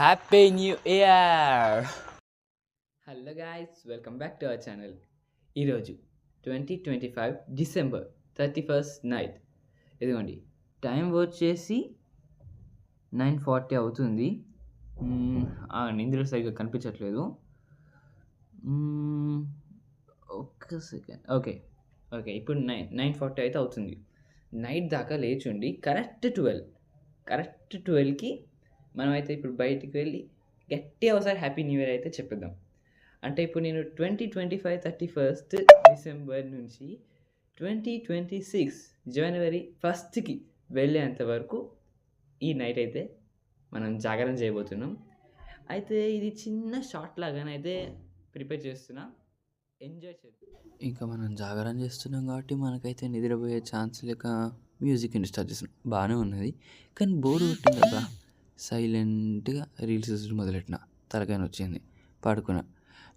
Happy new year. Hello guys, welcome back to our channel. ఈరోజు 2025 December 31st night. ఇదిగోండి, time వచ్చేసి 9:40 అవుతుంది. నిందులో సరిగ్గా కనిపించట్లేదు. ఒక్క సెకండ్. ఓకే, ఇప్పుడు 9:40 అయితే అవుతుంది. నైట్ దాకా లేచుండి కరెక్ట్ 12కి మనమైతే ఇప్పుడు బయటికి వెళ్ళి గట్టిగా ఒకసారి హ్యాపీ న్యూ ఇయర్ అయితే చెప్పేద్దాం. అంటే ఇప్పుడు నేను 2025 31st డిసెంబర్ నుంచి 2026 జనవరి 1కి వెళ్ళేంత వరకు ఈ నైట్ అయితే మనం జాగరణ చేయబోతున్నాం. అయితే ఇది చిన్న షార్ట్ లాగానైతే ప్రిపేర్ చేస్తున్నా, ఎంజాయ్ చేద్దాం. ఇంకా మనం జాగరణ చేస్తున్నాం కాబట్టి మనకైతే నిద్రపోయే ఛాన్స్ లేక మ్యూజిక్ స్టార్ట్ చేస్తున్నాం. బాగానే ఉన్నది, కానీ బోర్ కొట్టింది కదా. సైలెంట్గా రీల్స్ మొదలెట్టిన, తలకాయన వచ్చింది, పడుకున్నా.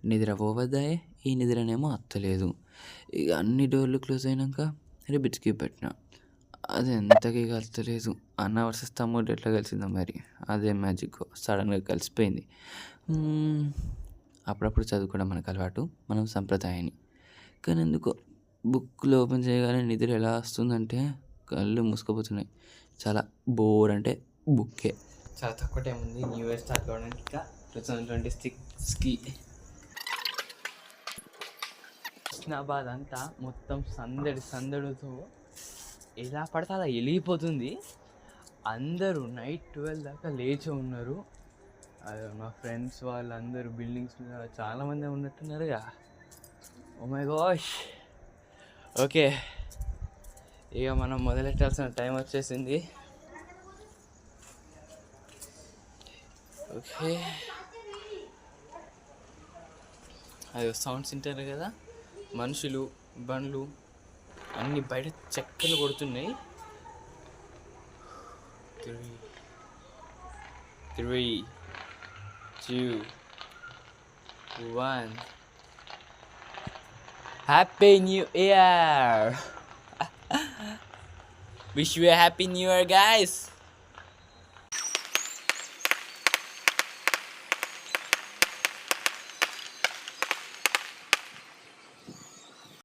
నిద్ర పోవద్దాయే, ఈ నిద్రనేమో అత్తలేదు. ఇక అన్ని డోర్లు క్లోజ్ అయినాక రిబిట్స్కి పెట్టిన, అది ఎంతకీ కలతలేదు. అన్న వర్సెస్ తమ్ముడు ఎట్లా కలిసిందో మరి, అదే మ్యాజిక్ సడన్గా కలిసిపోయింది. అప్పుడప్పుడు చదువుకోవడం మనకు అలవాటు, మనం సంప్రదాయాన్ని. కానీ ఎందుకో బుక్లో ఓపెన్ చేయగానే నిద్ర ఎలా వస్తుందంటే కళ్ళు మూసుకుపోతున్నాయి. చాలా బోర్, అంటే బుక్కే. చాలా తక్కువ టైం ఉంది న్యూ ఇయర్ స్టార్ట్ కావడానికి. ఇంకా 2026కి హుస్నాబాద్ అంతా మొత్తం సందడితో ఎలా పడితే అలా వెలిగిపోతుంది. అందరూ నైట్ 12 దాకా లేచి ఉన్నారు. మా ఫ్రెండ్స్ వాళ్ళందరూ బిల్డింగ్స్ మీద చాలామంది ఉన్నట్టున్నారుగా. Oh my gosh. ఓకే, ఇక మనం మొదలెట్టాల్సిన టైం వచ్చేసింది. ఓకే, అది సౌండ్స్ వింటారు కదా, మనుషులు బండ్లు అన్నీ బయట చెక్కలు కొడుతున్నాయి. 3 2 1 happy new year. Wish you happy new year guys.